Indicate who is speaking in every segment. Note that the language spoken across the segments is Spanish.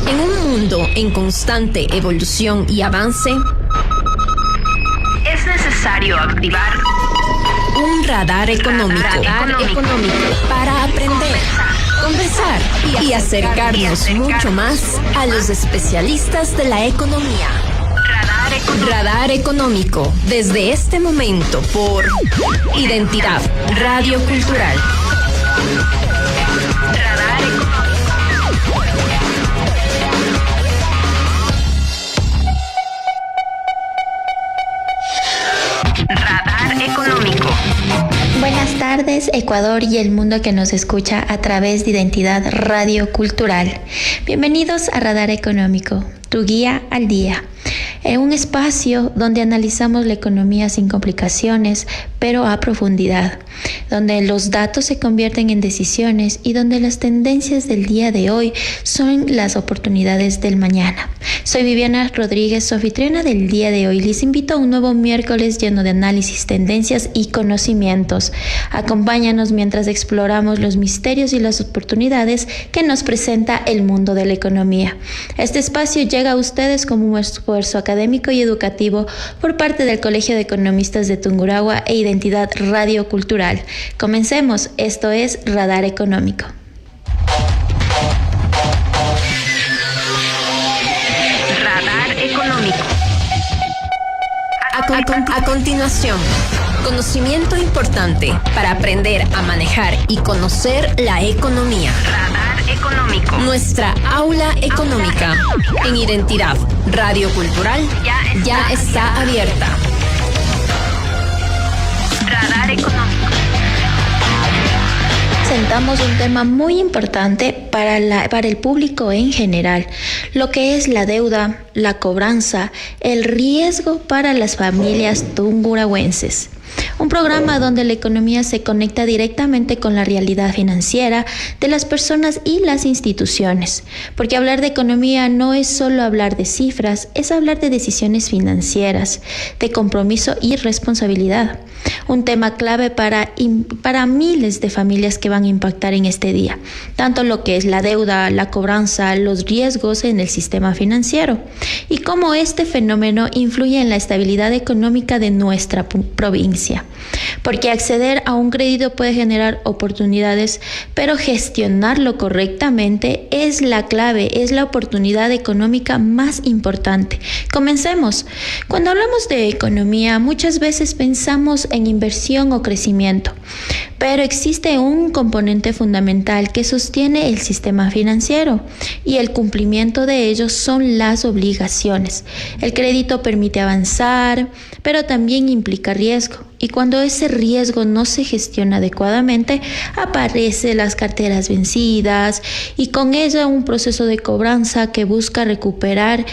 Speaker 1: En un mundo en constante evolución y avance,
Speaker 2: es necesario activar
Speaker 1: un radar económico para aprender, conversar y acercarnos mucho más a los especialistas de la economía. Radar Económico, desde este momento por Identidad Radio Cultural.
Speaker 2: Radar Económico.
Speaker 3: Buenas tardes, Ecuador y el mundo que nos escucha a través de Identidad Radio Cultural. Bienvenidos a Radar Económico, tu guía al día. En un espacio donde analizamos la economía sin complicaciones, pero a profundidad, donde los datos se convierten en decisiones y donde las tendencias del día de hoy son las oportunidades del mañana. Soy Viviana Rodríguez, su anfitriona del día de hoy. Les invito a un nuevo miércoles lleno de análisis, tendencias y conocimientos. Acompáñanos mientras exploramos los misterios y las oportunidades que nos presenta el mundo de la economía. Este espacio llega a ustedes como un esfuerzo académico y educativo por parte del Colegio de Economistas de Tungurahua e Identidad Radio Cultural. Comencemos, esto es Radar Económico.
Speaker 2: Radar Económico.
Speaker 1: A continuación, conocimiento importante para aprender a manejar y conocer la economía.
Speaker 2: Radar Económico.
Speaker 1: Nuestra aula económica en Identidad Radio Cultural ya está abierta.
Speaker 2: Radar Económico.
Speaker 3: Presentamos un tema muy importante para el público en general, lo que es la deuda, la cobranza, el riesgo para las familias tungurahuenses. Un programa donde la economía se conecta directamente con la realidad financiera de las personas y las instituciones. Porque hablar de economía no es solo hablar de cifras, es hablar de decisiones financieras, de compromiso y responsabilidad. Un tema clave para miles de familias que van a impactar en este día. Tanto lo que es la deuda, la cobranza, los riesgos en el sistema financiero y cómo este fenómeno influye en la estabilidad económica de nuestra provincia. Porque acceder a un crédito puede generar oportunidades, pero gestionarlo correctamente es la clave, es la oportunidad económica más importante. Comencemos. Cuando hablamos de economía, muchas veces pensamos en inversión o crecimiento, pero existe un componente fundamental que sostiene el sistema financiero y el cumplimiento de ellos son las obligaciones. El crédito permite avanzar, pero también implica riesgo. Y cuando ese riesgo no se gestiona adecuadamente, aparecen las carteras vencidas y con ello un proceso de cobranza que busca recuperar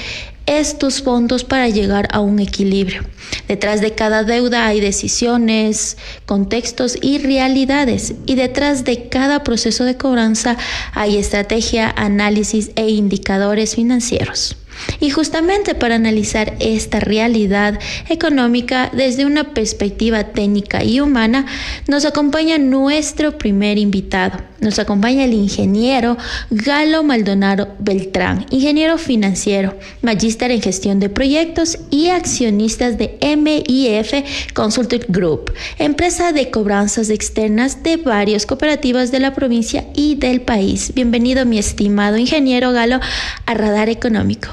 Speaker 3: estos fondos para llegar a un equilibrio. Detrás de cada deuda hay decisiones, contextos y realidades, y detrás de cada proceso de cobranza hay estrategia, análisis e indicadores financieros. Y justamente para analizar esta realidad económica desde una perspectiva técnica y humana, nos acompaña nuestro primer invitado. Nos acompaña el ingeniero Galo Maldonado Beltrán, ingeniero financiero, magíster en gestión de proyectos y accionistas de MIF Consulting Group, empresa de cobranzas externas de varias cooperativas de la provincia y del país. Bienvenido, mi estimado ingeniero Galo, a Radar Económico.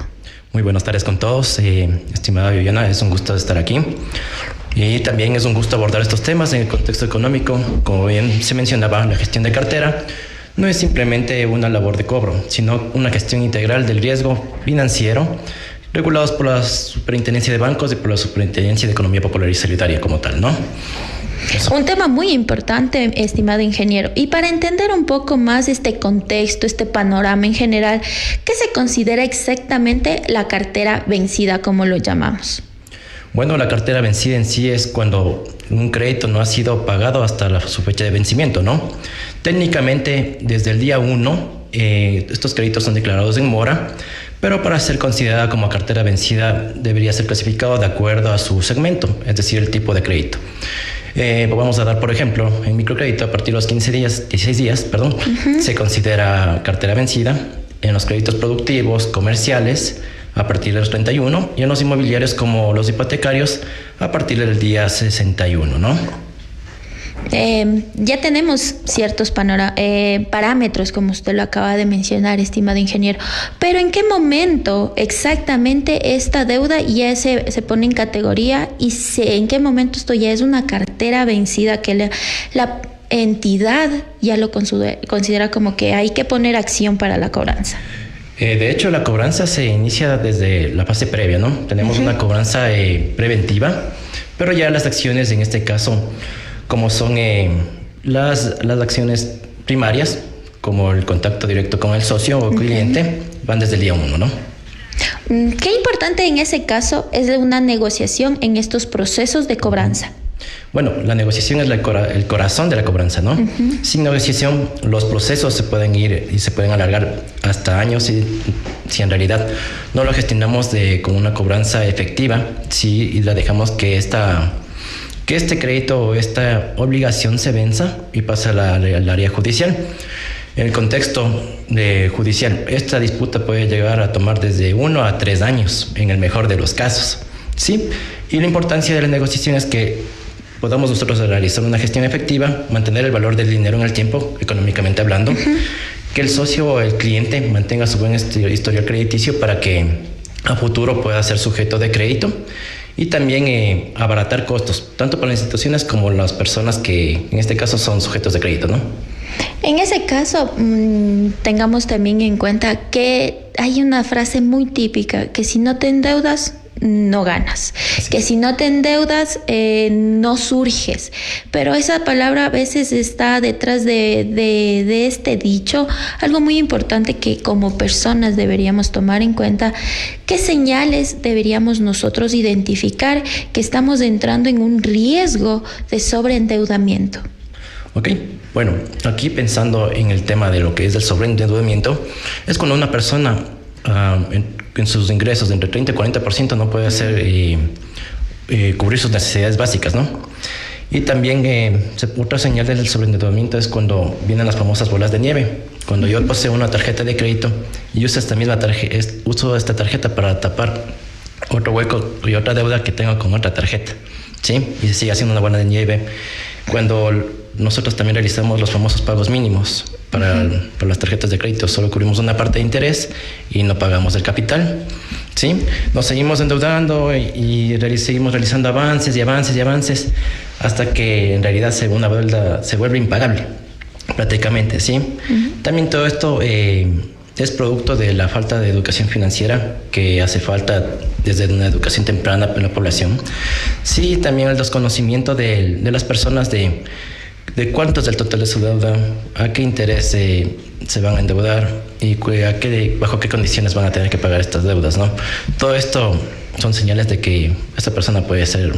Speaker 4: Muy buenas tardes con todos, estimada Viviana, es un gusto estar aquí y también es un gusto abordar estos temas en el contexto económico. Como bien se mencionaba, la gestión de cartera no es simplemente una labor de cobro, sino una gestión integral del riesgo financiero regulados por la Superintendencia de Bancos y por la Superintendencia de Economía Popular y Solidaria como tal, ¿no? Eso.
Speaker 3: Un tema muy importante, estimado ingeniero. Y para entender un poco más este contexto, este panorama en general, ¿qué se considera exactamente la cartera vencida, como lo llamamos?
Speaker 4: Bueno, la cartera vencida en sí es cuando un crédito no ha sido pagado hasta su fecha de vencimiento, ¿no? Técnicamente, desde el día 1, estos créditos son declarados en mora, pero para ser considerada como cartera vencida debería ser clasificado de acuerdo a su segmento, es decir, el tipo de crédito. Vamos a dar, por ejemplo, en microcrédito a partir de los 16 días, se considera cartera vencida. en los créditos productivos, comerciales, a partir del 31, y en los inmobiliarios como los hipotecarios a partir del día 61, ¿no?
Speaker 3: Ya tenemos ciertos parámetros, como usted lo acaba de mencionar, estimado ingeniero, pero ¿en qué momento exactamente esta deuda ya se pone en categoría y en qué momento esto ya es una cartera vencida que la entidad ya lo considera como que hay que poner acción para la cobranza?
Speaker 4: De hecho, la cobranza se inicia desde la fase previa, ¿no? Tenemos una cobranza preventiva, pero ya las acciones en este caso, como son las acciones primarias, como el contacto directo con el socio o cliente, van desde el día 1, ¿no?
Speaker 3: Qué importante en ese caso es una negociación en estos procesos de cobranza.
Speaker 4: Bueno, la negociación es el corazón de la cobranza, ¿no? Sin negociación, los procesos se pueden ir y se pueden alargar hasta años si en realidad no lo gestionamos con una cobranza efectiva, y la dejamos que este crédito o esta obligación se venza y pasa al área judicial. En el contexto judicial, esta disputa puede llegar a tomar desde 1 a 3 años, en el mejor de los casos, ¿sí? Y la importancia de la negociación es que podamos nosotros realizar una gestión efectiva, mantener el valor del dinero en el tiempo, económicamente hablando, que el socio o el cliente mantenga su buen historial crediticio para que a futuro pueda ser sujeto de crédito, y también abaratar costos, tanto para las instituciones como las personas que en este caso son sujetos de crédito, ¿no?
Speaker 3: En ese caso, tengamos también en cuenta que hay una frase muy típica, que si no te endeudas, no ganas, que si no te endeudas, no surges. Pero esa palabra a veces está detrás de este dicho, algo muy importante que como personas deberíamos tomar en cuenta. ¿Qué señales deberíamos nosotros identificar que estamos entrando en un riesgo de sobreendeudamiento?
Speaker 4: Ok, bueno, aquí pensando en el tema de lo que es el sobreendeudamiento, es cuando una persona en sus ingresos de entre 30 y 40% no puede hacer cubrir sus necesidades básicas, ¿no? Y también otra señal del sobreendeudamiento es cuando vienen las famosas bolas de nieve. Cuando yo poseo una tarjeta de crédito y uso esta tarjeta para tapar otro hueco y otra deuda que tengo con otra tarjeta, ¿sí? Y se sigue haciendo una bola de nieve. Cuando nosotros también realizamos los famosos pagos mínimos para las tarjetas de crédito, solo cubrimos una parte de interés y no pagamos el capital, ¿sí? Nos seguimos endeudando y seguimos realizando avances hasta que en realidad una deuda se vuelve impagable prácticamente, ¿sí? También todo esto es producto de la falta de educación financiera que hace falta desde una educación temprana en la población. Sí, también el desconocimiento de las personas de cuánto es el total de su deuda, a qué interés se van a endeudar y bajo qué condiciones van a tener que pagar estas deudas, ¿no? Todo esto son señales de que esta persona puede ser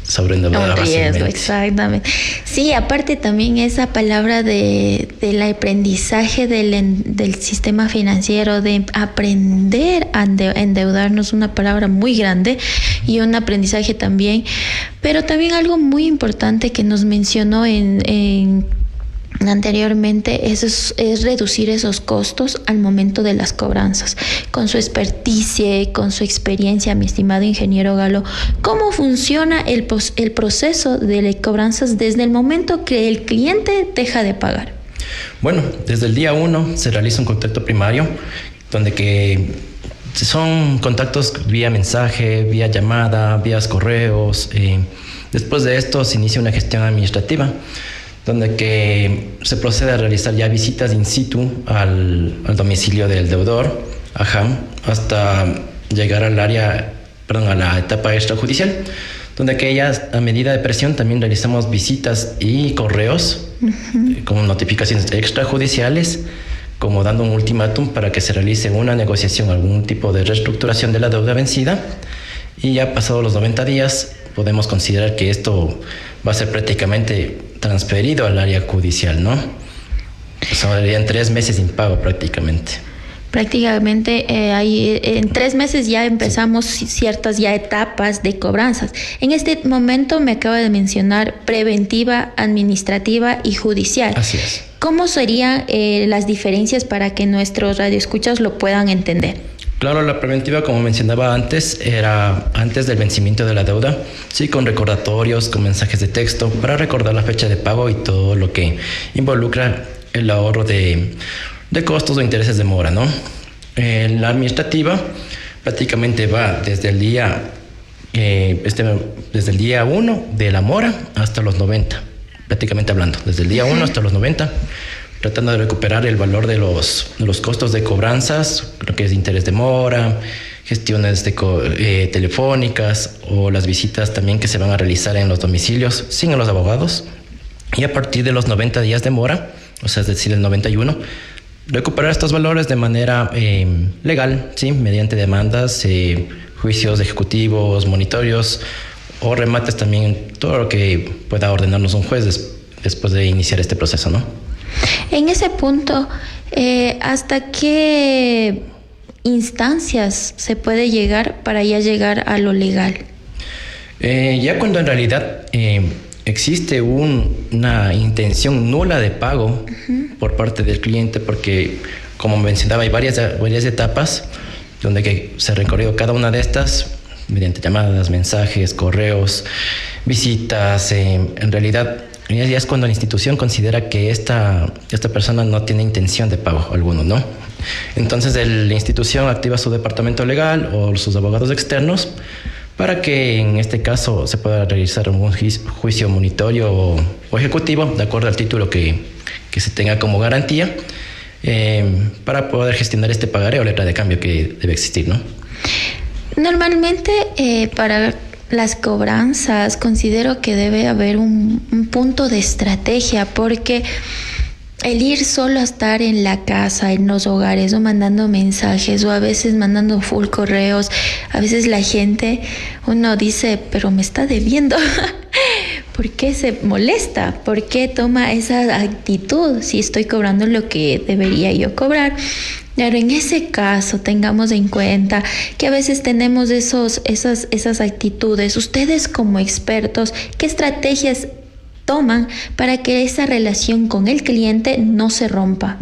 Speaker 4: sobreendeudada fácilmente.
Speaker 3: Exactamente. Sí, aparte también esa palabra del aprendizaje del sistema financiero, de aprender a endeudarnos, una palabra muy grande y un aprendizaje también, pero también algo muy importante que nos mencionó anteriormente es reducir esos costos al momento de las cobranzas. Con su experticia, con su experiencia, mi estimado ingeniero Galo, ¿cómo funciona el proceso de cobranzas desde el momento que el cliente deja de pagar?
Speaker 4: Bueno, desde el día 1 se realiza un contacto primario, donde son contactos vía mensaje, vía llamada, vía correos. Después de esto se inicia una gestión administrativa, donde se procede a realizar ya visitas in situ al domicilio del deudor, hasta llegar a la etapa extrajudicial, donde ya a medida de presión también realizamos visitas y correos con notificaciones extrajudiciales, como dando un ultimátum para que se realice una negociación, algún tipo de reestructuración de la deuda vencida, y ya pasados los 90 días podemos considerar que esto va a ser prácticamente transferido al área judicial, ¿no? Serían 3 meses sin pago prácticamente.
Speaker 3: Prácticamente en 3 meses ya empezamos ciertas ya etapas de cobranzas. En este momento me acaba de mencionar preventiva, administrativa y judicial.
Speaker 4: Así es.
Speaker 3: ¿Cómo serían las diferencias para que nuestros radioescuchas lo puedan entender?
Speaker 4: Claro, la preventiva, como mencionaba antes, era antes del vencimiento de la deuda, sí, con recordatorios, con mensajes de texto, para recordar la fecha de pago y todo lo que involucra el ahorro de costos o intereses de mora, ¿no? La administrativa prácticamente va desde el día 1 de la mora hasta los 90, prácticamente hablando, desde el día 1 hasta los 90, tratando de recuperar el valor de los costos de cobranzas, lo que es interés de mora, gestiones telefónicas o las visitas también que se van a realizar en los domicilios sin los abogados. Y a partir de los 90 días de mora, o sea, es decir, el 91, recuperar estos valores de manera legal, ¿sí? Mediante demandas, juicios ejecutivos, monitorios o remates también, todo lo que pueda ordenarnos un juez después de iniciar este proceso, ¿no?
Speaker 3: En ese punto, ¿hasta qué instancias se puede llegar para ya llegar a lo legal?
Speaker 4: Ya cuando en realidad existe una intención nula de pago por parte del cliente, porque como mencionaba hay varias etapas donde que se ha recorrido cada una de estas mediante llamadas, mensajes, correos, visitas. En realidad ya es cuando la institución considera que esta persona no tiene intención de pago alguno, ¿no? Entonces la institución activa su departamento legal o sus abogados externos para que en este caso se pueda realizar un juicio monitorio o ejecutivo, de acuerdo al título que se tenga como garantía, para poder gestionar este pagaré o letra de cambio que debe existir, ¿no?
Speaker 3: Normalmente para las cobranzas considero que debe haber un punto de estrategia, porque el ir solo a estar en la casa, en los hogares, o mandando mensajes, o a veces mandando full correos, a veces la gente, uno dice, pero me está debiendo. ¿Por qué se molesta? ¿Por qué toma esa actitud si estoy cobrando lo que debería yo cobrar? Pero en ese caso tengamos en cuenta que a veces tenemos esas actitudes. Ustedes como expertos, ¿qué estrategias toman para que esa relación con el cliente no se rompa?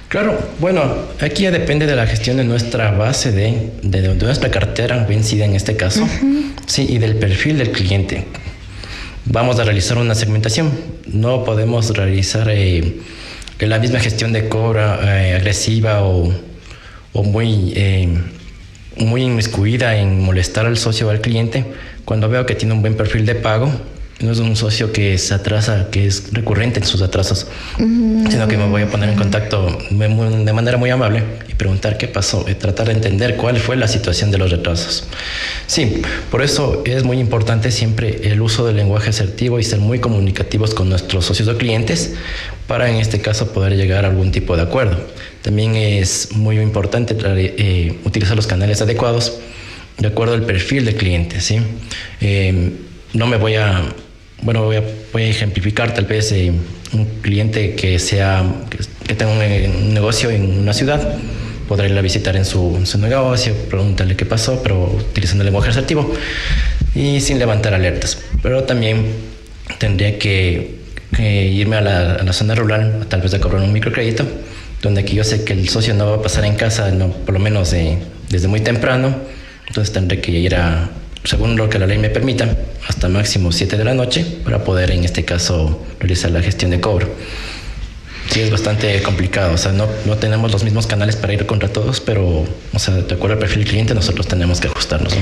Speaker 4: Claro, bueno, aquí ya depende de la gestión de nuestra base de nuestra cartera vencida en este caso, sí, y del perfil del cliente. Vamos a realizar una segmentación. No podemos realizar la misma gestión de cobro agresiva o muy inmiscuida en molestar al socio o al cliente cuando veo que tiene un buen perfil de pago. No es un socio que se atrasa, que es recurrente en sus atrasos, sino que me voy a poner en contacto de manera muy amable y preguntar qué pasó, y tratar de entender cuál fue la situación de los retrasos. Sí, por eso es muy importante siempre el uso del lenguaje asertivo y ser muy comunicativos con nuestros socios o clientes para en este caso poder llegar a algún tipo de acuerdo. También es muy importante utilizar los canales adecuados de acuerdo al perfil del cliente, ¿sí? No me voy a ejemplificar tal vez un cliente que tenga un negocio en una ciudad. Podré ir a visitar en su negocio, preguntarle qué pasó, pero utilizando el lenguaje asertivo y sin levantar alertas. Pero también tendría que irme a la zona rural, tal vez a cobrar un microcrédito, donde aquí yo sé que el socio no va a pasar en casa, no, por lo menos desde muy temprano. Entonces tendré que ir según lo que la ley me permita, hasta máximo 7 de la noche para poder en este caso realizar la gestión de cobro. Sí, es bastante complicado, o sea, no tenemos los mismos canales para ir contra todos, pero, o sea, de acuerdo al perfil del cliente, nosotros tenemos que ajustarnos, ¿no?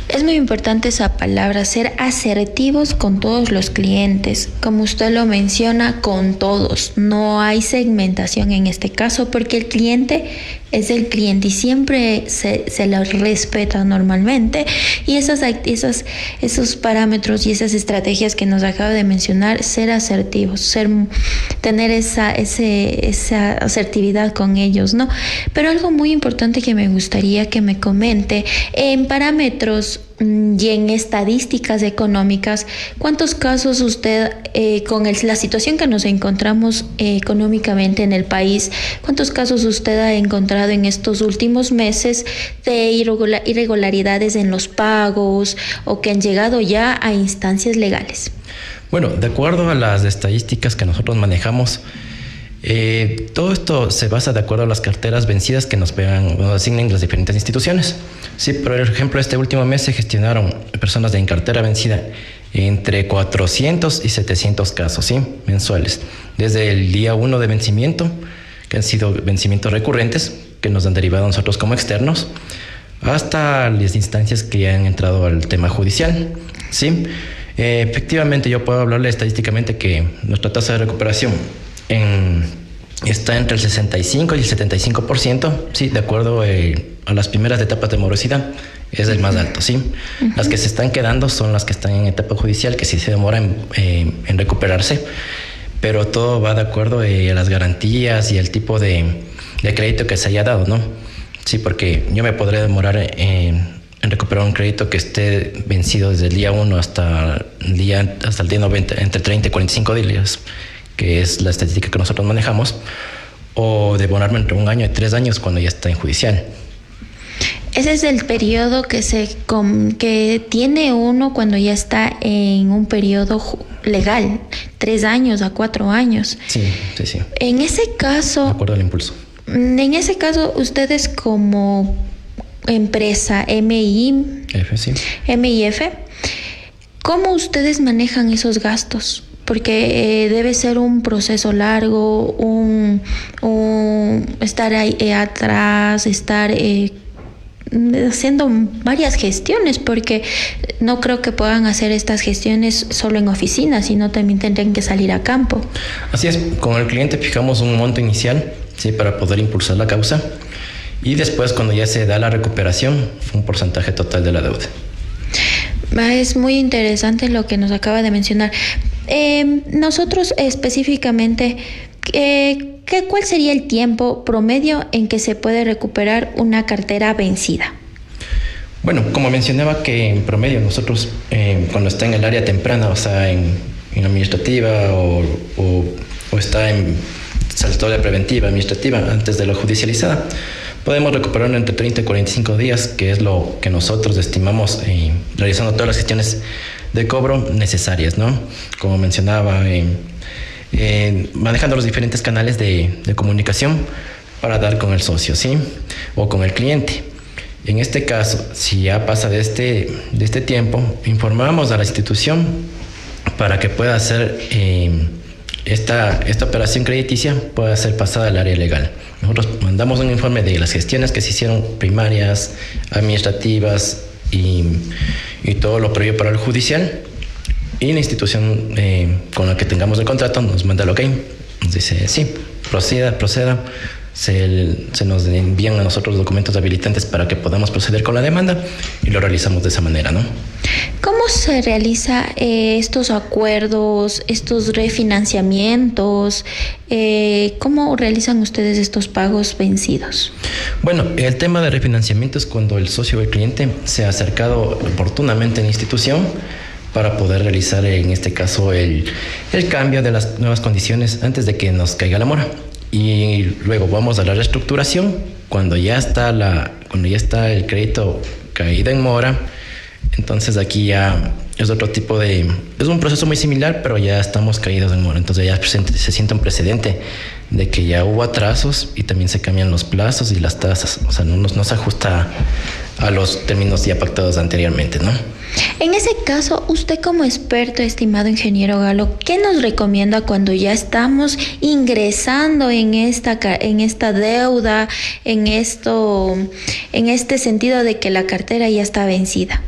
Speaker 3: Es muy importante esa palabra, ser asertivos con todos los clientes. Como usted lo menciona, con todos. No hay segmentación en este caso porque el cliente es el cliente y siempre se lo respeta normalmente. Y esos parámetros y esas estrategias que nos acaba de mencionar, ser asertivos, tener esa asertividad con ellos, ¿no? Pero algo muy importante que me gustaría que me comente, en parámetros y en estadísticas económicas, ¿cuántos casos usted, con la situación que nos encontramos económicamente en el país, cuántos casos usted ha encontrado en estos últimos meses de irregularidades en los pagos o que han llegado ya a instancias legales?
Speaker 4: Bueno, de acuerdo a las estadísticas que nosotros manejamos, todo esto se basa de acuerdo a las carteras vencidas que nos asignen las diferentes instituciones. Sí, por ejemplo, este último mes se gestionaron personas en cartera vencida entre 400 y 700 casos, ¿sí?, mensuales. Desde el día 1 de vencimiento, que han sido vencimientos recurrentes, que nos han derivado a nosotros como externos, hasta las instancias que ya han entrado al tema judicial, ¿sí? Efectivamente, yo puedo hablarle estadísticamente que nuestra tasa de recuperación está entre el 65 y el 75%, sí, de acuerdo a las primeras etapas de morosidad, es el más alto, sí. Las que se están quedando son las que están en etapa judicial, que sí se demoran en recuperarse, pero todo va de acuerdo a las garantías y el tipo de crédito que se haya dado, ¿no? Sí, porque yo me podré demorar en recuperar un crédito que esté vencido desde el día 1 hasta el día 90, entre 30 y 45 días, que es la estadística que nosotros manejamos, o demorarme entre 1 año y 3 años cuando ya está en judicial.
Speaker 3: Ese es el periodo que tiene uno cuando ya está en un periodo legal, 3 años a 4 años.
Speaker 4: Sí.
Speaker 3: En ese caso,
Speaker 4: de acuerdo al impulso.
Speaker 3: En ese caso, ustedes como empresa MIF, ¿cómo ustedes manejan esos gastos? Porque debe ser un proceso largo, estar ahí atrás, estar haciendo varias gestiones, porque no creo que puedan hacer estas gestiones solo en oficina, sino también tendrán que salir a campo.
Speaker 4: Así es, con el cliente fijamos un monto inicial, sí, para poder impulsar la causa, y después, cuando ya se da la recuperación, un porcentaje total de la deuda.
Speaker 3: Es muy interesante lo que nos acaba de mencionar. Nosotros específicamente, ¿cuál sería el tiempo promedio en que se puede recuperar una cartera vencida?
Speaker 4: Bueno, como mencionaba, que en promedio nosotros, cuando está en el área temprana, o sea, en administrativa o está en salatoria preventiva, administrativa, antes de la judicializada, podemos recuperar entre 30 y 45 días, que es lo que nosotros estimamos realizando todas las gestiones de cobro necesarias, ¿no? Como mencionaba, manejando los diferentes canales de comunicación para dar con el socio, ¿sí?, o con el cliente. En este caso, si ya pasa de este tiempo, informamos a la institución para que pueda hacer esta operación crediticia, pueda ser pasada al área legal. Nosotros mandamos un informe de las gestiones que se hicieron, primarias, administrativas y todo lo previo para el judicial, y la institución con la que tengamos el contrato nos manda el ok, nos dice sí, proceda, se nos envían a nosotros documentos habilitantes para que podamos proceder con la demanda, y lo realizamos de esa manera, ¿no?
Speaker 3: ¿Cómo se realiza estos acuerdos, estos refinanciamientos? ¿Cómo realizan ustedes estos pagos vencidos? Bueno,
Speaker 4: el tema de refinanciamiento es cuando el socio o el cliente se ha acercado oportunamente a la institución para poder realizar, en este caso, el cambio de las nuevas condiciones antes de que nos caiga la mora. Y luego vamos a la reestructuración cuando ya está el crédito caído en mora. Entonces aquí ya es otro tipo es un proceso muy similar, pero ya estamos caídos en mora. Entonces ya se siente un precedente de que ya hubo atrasos, y también se cambian los plazos y las tasas. O sea, no se ajusta a los términos ya pactados anteriormente, ¿no?
Speaker 3: En ese caso, usted como experto, estimado ingeniero Galo, ¿qué nos recomienda cuando ya estamos ingresando en esta deuda, en este sentido de que la cartera ya está vencida?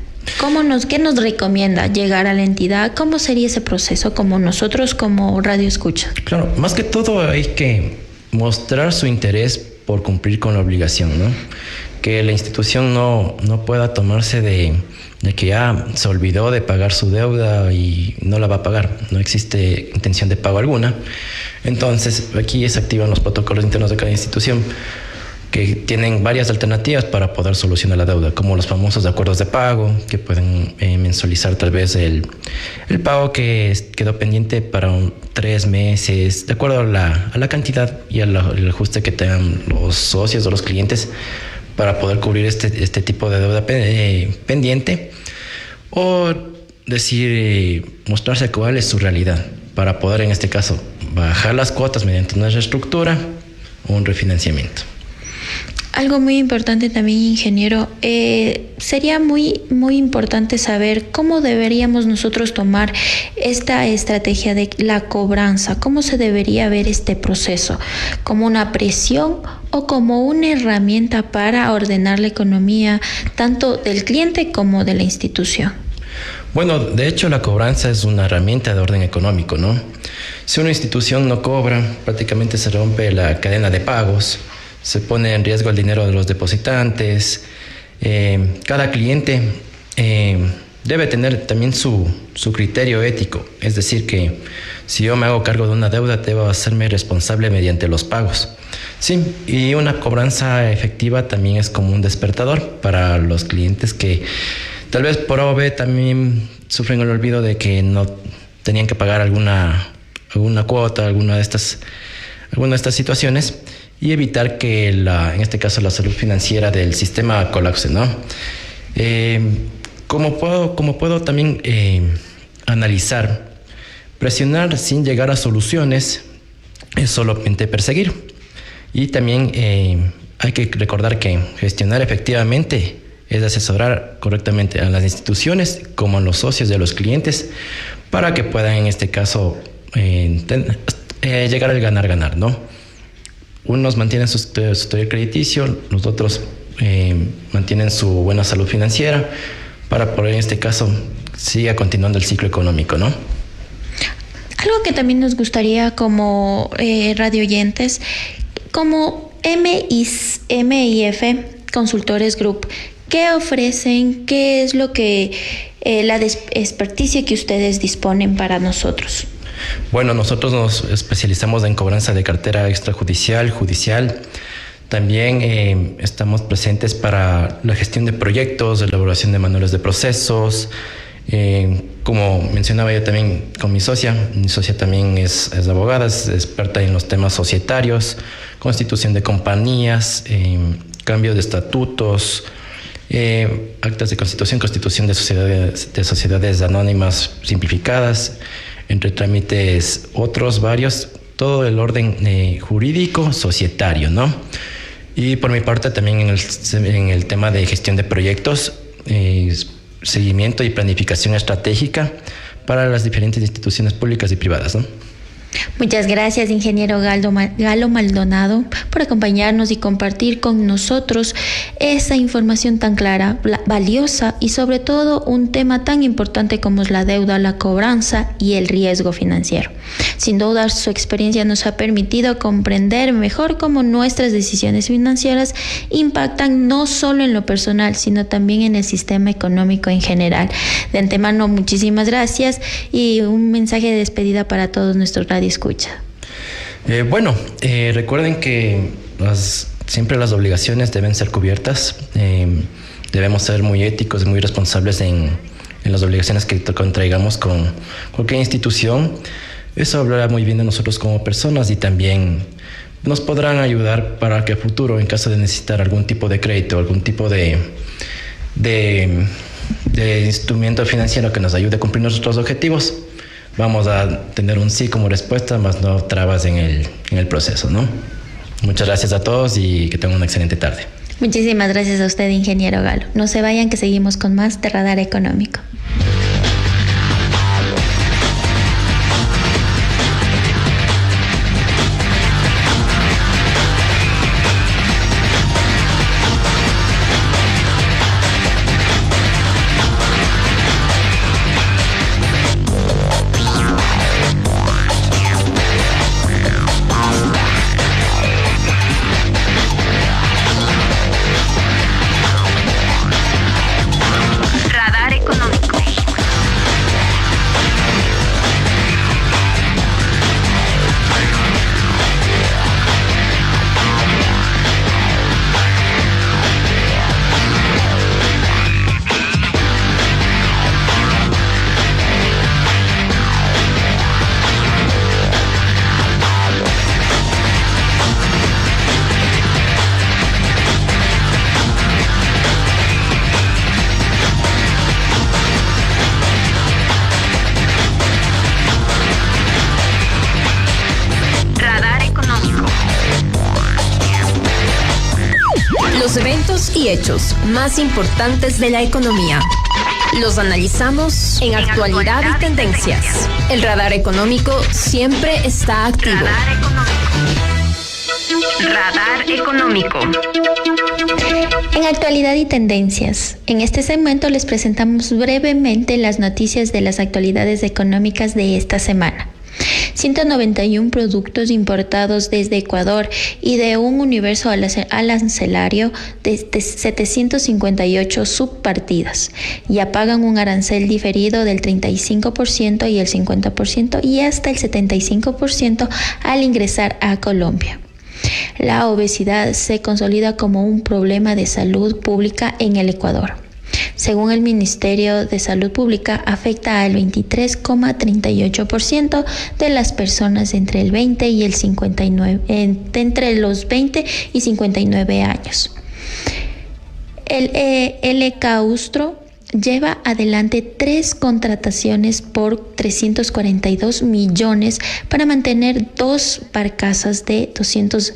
Speaker 3: ¿Qué nos recomienda? ¿Llegar a la entidad? ¿Cómo sería ese proceso como nosotros como Radio Escucha?
Speaker 4: Claro, más que todo hay que mostrar su interés por cumplir con la obligación, ¿no? Que la institución no pueda tomarse de que ya se olvidó de pagar su deuda y no la va a pagar. No existe intención de pago alguna. Entonces, aquí se activan los protocolos internos de cada institución, que tienen varias alternativas para poder solucionar la deuda, como los famosos acuerdos de pago, que pueden mensualizar tal vez el pago que quedó pendiente para 3 meses, de acuerdo a la cantidad y al ajuste que tengan los socios o los clientes para poder cubrir este tipo de deuda pendiente, o decir, mostrarse cuál es su realidad para poder, en este caso, bajar las cuotas mediante una reestructura o un refinanciamiento.
Speaker 3: Algo muy importante también, ingeniero, sería muy importante saber cómo deberíamos nosotros tomar esta estrategia de la cobranza, cómo se debería ver este proceso, como una presión o como una herramienta para ordenar la economía tanto del cliente como de la institución.
Speaker 4: Bueno, de hecho la cobranza es una herramienta de orden económico, ¿no? Si una institución no cobra, prácticamente se rompe la cadena de pagos, se pone en riesgo el dinero de los depositantes. Cada cliente debe tener también su criterio ético, es decir, que si yo me hago cargo de una deuda, debo hacerme responsable mediante los pagos. Sí, y una cobranza efectiva también es como un despertador para los clientes que tal vez por A o B también sufren el olvido de que no tenían que pagar alguna cuota, alguna de estas situaciones, y evitar que en este caso la salud financiera del sistema colapse, ¿no? Como puedo también analizar, presionar sin llegar a soluciones es solamente perseguir. Y también hay que recordar que gestionar efectivamente es asesorar correctamente a las instituciones como a los socios de los clientes para que puedan, en este caso, llegar al ganar-ganar, ¿no? Unos mantienen su historial crediticio, los otros mantienen su buena salud financiera para poder, en este caso, siga continuando el ciclo económico, ¿no?
Speaker 3: Algo que también nos gustaría como radio oyentes, como MIF Consultores Group, ¿qué ofrecen? ¿Qué es lo que la experticia que ustedes disponen para nosotros?
Speaker 4: Bueno, nosotros nos especializamos en cobranza de cartera extrajudicial, judicial. También estamos presentes para la gestión de proyectos, elaboración de manuales de procesos. Como mencionaba yo también con mi socia también es abogada, es experta en los temas societarios, constitución de compañías, cambio de estatutos, actas de constitución de sociedades anónimas simplificadas, entre trámites otros varios, todo el orden jurídico societario, ¿no? Y por mi parte también en el tema de gestión de proyectos, seguimiento y planificación estratégica para las diferentes instituciones públicas y privadas, ¿no?
Speaker 3: Muchas gracias, ingeniero Galo Maldonado, por acompañarnos y compartir con nosotros esa información tan clara, valiosa y sobre todo un tema tan importante como es la deuda, la cobranza y el riesgo financiero. Sin duda, su experiencia nos ha permitido comprender mejor cómo nuestras decisiones financieras impactan no solo en lo personal, sino también en el sistema económico en general. De antemano, muchísimas gracias y un mensaje de despedida para todos nuestros radioescuchas.
Speaker 4: Recuerden que siempre las obligaciones deben ser cubiertas. Debemos ser muy éticos y muy responsables en las obligaciones que contraigamos con cualquier institución. Eso hablará muy bien de nosotros como personas y también nos podrán ayudar para que a futuro, en caso de necesitar algún tipo de crédito, algún tipo de instrumento financiero que nos ayude a cumplir nuestros objetivos, vamos a tener un sí como respuesta, más no trabas en el proceso, ¿no? Muchas gracias a todos y que tengan una excelente tarde.
Speaker 3: Muchísimas gracias a usted, ingeniero Galo. No se vayan, que seguimos con más de Radar Económico.
Speaker 2: Radar económico.
Speaker 1: eventos y hechos más importantes de la economía. Los analizamos en actualidad y tendencias. El radar económico siempre está activo.
Speaker 2: Radar económico.
Speaker 3: En actualidad y tendencias, en este segmento les presentamos brevemente las noticias de las actualidades económicas de esta semana. 191 productos importados desde Ecuador y de un universo arancelario de 758 subpartidas ya pagan un arancel diferido del 35% y el 50% y hasta el 75% al ingresar a Colombia. La obesidad se consolida como un problema de salud pública en el Ecuador. Según el Ministerio de Salud Pública, afecta al 23,38% de las personas entre el 20 y el 59, entre los 20 y 59 años. El Ecaustro lleva adelante 3 contrataciones por 342 millones para mantener 2 barcazas de 200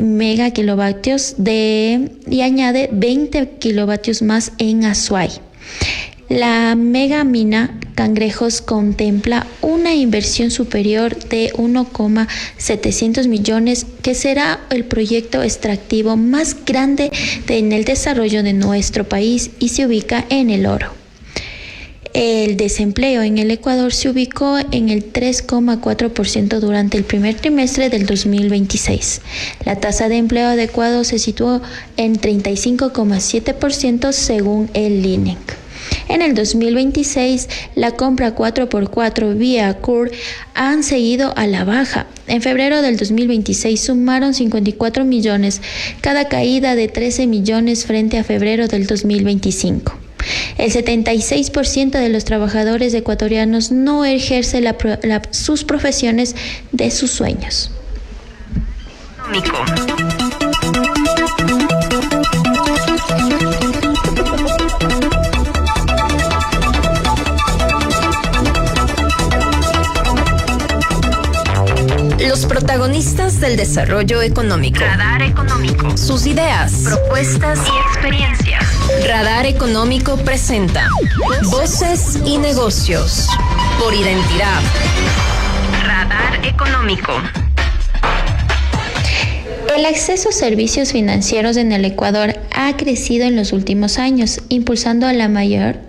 Speaker 3: megakilovatios y añade 20 kilovatios más en Azuay. La megamina Cangrejos contempla una inversión superior de 1,700 millones, que será el proyecto extractivo más grande en el desarrollo de nuestro país y se ubica en El Oro. El desempleo en el Ecuador se ubicó en el 3,4% durante el primer trimestre del 2026. La tasa de empleo adecuado se situó en 35,7% según el INEC. En el 2026, la compra 4x4 vía CUR han seguido a la baja. En febrero del 2026 sumaron 54 millones, cada caída de 13 millones frente a febrero del 2025. El 76% de los trabajadores ecuatorianos no ejerce sus profesiones de sus sueños.
Speaker 1: Los protagonistas del desarrollo económico.
Speaker 2: Radar económico.
Speaker 1: Sus ideas,
Speaker 2: Propuestas y experiencias.
Speaker 1: Radar Económico presenta Voces y Negocios por Identidad.
Speaker 2: Radar económico.
Speaker 3: El acceso a servicios financieros en el Ecuador ha crecido en los últimos años, impulsando a la mayor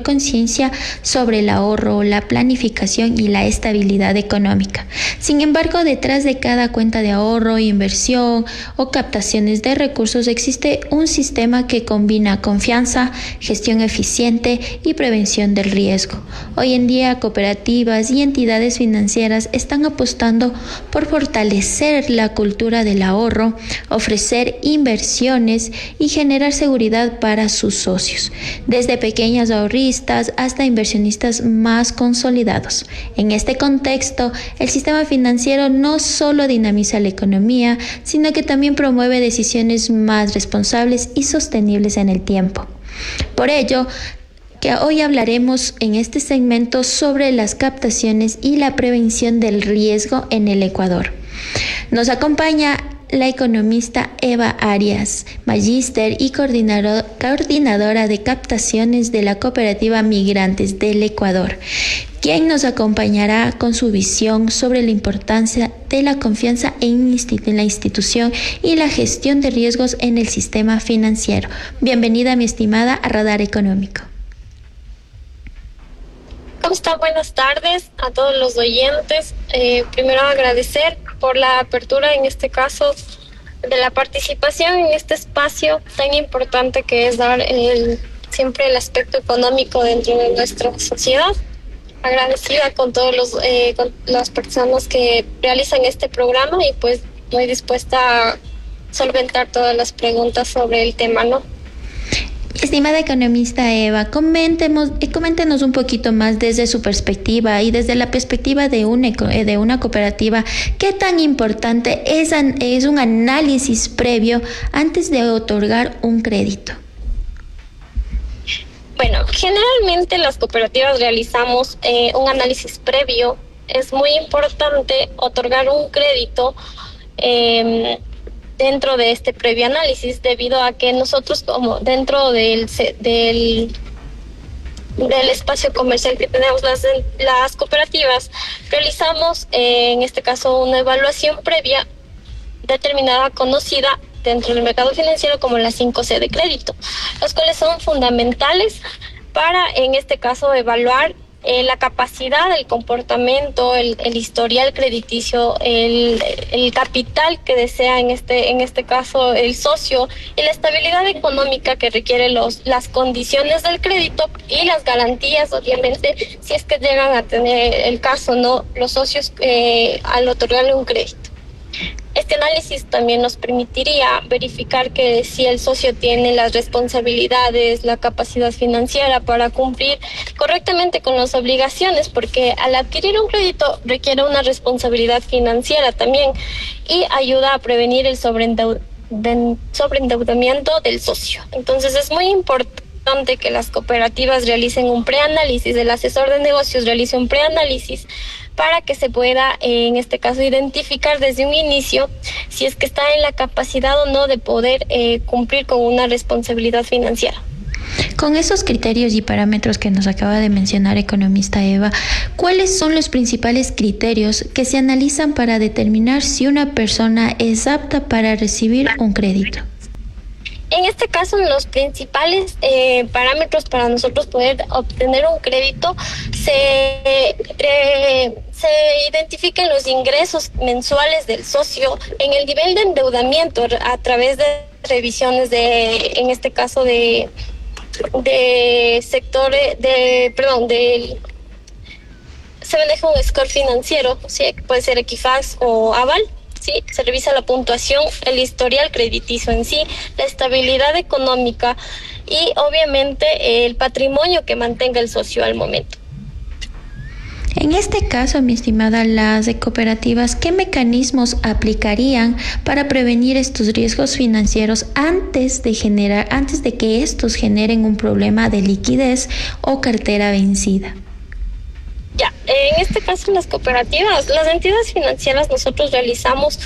Speaker 3: conciencia sobre el ahorro, la planificación y la estabilidad económica. Sin embargo, detrás de cada cuenta de ahorro, inversión o captaciones de recursos existe un sistema que combina confianza, gestión eficiente y prevención del riesgo. Hoy en día, cooperativas y entidades financieras están apostando por fortalecer la cultura del ahorro, ofrecer inversiones y generar seguridad para sus socios, desde pequeños ahorristas hasta inversionistas más consolidados. En este contexto, el sistema financiero no solo dinamiza la economía, sino que también promueve decisiones más responsables y sostenibles en el tiempo. Por ello, que hoy hablaremos en este segmento sobre las captaciones y la prevención del riesgo en el Ecuador. Nos acompaña la economista Eva Arias, magíster y coordinadora de captaciones de la Cooperativa Migrantes del Ecuador, quien nos acompañará con su visión sobre la importancia de la confianza en la institución y la gestión de riesgos en el sistema financiero. Bienvenida, mi estimada, a Radar Económico.
Speaker 5: ¿Cómo están? Buenas tardes a todos los oyentes. Primero agradecer por la apertura, en este caso, de la participación en este espacio tan importante que es dar siempre el aspecto económico dentro de nuestra sociedad. Agradecida con con las personas que realizan este programa y pues muy dispuesta a solventar todas las preguntas sobre el tema, ¿no?
Speaker 3: Estimada economista Eva, coméntenos un poquito más desde su perspectiva y desde la perspectiva de una cooperativa, ¿qué tan importante es un análisis previo antes de otorgar un crédito?
Speaker 5: Bueno, generalmente las cooperativas realizamos un análisis previo. Es muy importante otorgar un crédito dentro de este previo análisis, debido a que nosotros, como dentro del espacio comercial que tenemos las cooperativas, realizamos en este caso una evaluación previa determinada, conocida dentro del mercado financiero como las 5C de crédito, los cuales son fundamentales para, en este caso, evaluar la capacidad, el comportamiento, el historial crediticio, el capital que desea en este caso el socio, y la estabilidad económica que requiere las condiciones del crédito y las garantías, obviamente, si es que llegan a tener el caso, ¿no?, los socios al otorgarle un crédito. Este análisis también nos permitiría verificar que si el socio tiene las responsabilidades, la capacidad financiera para cumplir correctamente con las obligaciones, porque al adquirir un crédito requiere una responsabilidad financiera también, y ayuda a prevenir el sobreendeudamiento del socio. Entonces es muy importante que las cooperativas realicen un preanálisis, el asesor de negocios realice un preanálisis para que se pueda, en este caso, identificar desde un inicio si es que está en la capacidad o no de poder cumplir con una responsabilidad financiera.
Speaker 3: Con esos criterios y parámetros que nos acaba de mencionar, economista Eva, ¿cuáles son los principales criterios que se analizan para determinar si una persona es apta para recibir un crédito?
Speaker 5: En este caso, los principales parámetros para nosotros poder obtener un crédito se identifican los ingresos mensuales del socio, en el nivel de endeudamiento a través de revisiones en este caso de sectores se maneja un score financiero, ¿sí?, puede ser Equifax o Aval. Sí, se revisa la puntuación, el historial crediticio en sí, la estabilidad económica y obviamente el patrimonio que mantenga el socio al momento.
Speaker 3: En este caso, mi estimada, las cooperativas, ¿qué mecanismos aplicarían para prevenir estos riesgos financieros antes de que estos generen un problema de liquidez o cartera vencida?
Speaker 5: Ya, en este caso las cooperativas, las entidades financieras, nosotros realizamos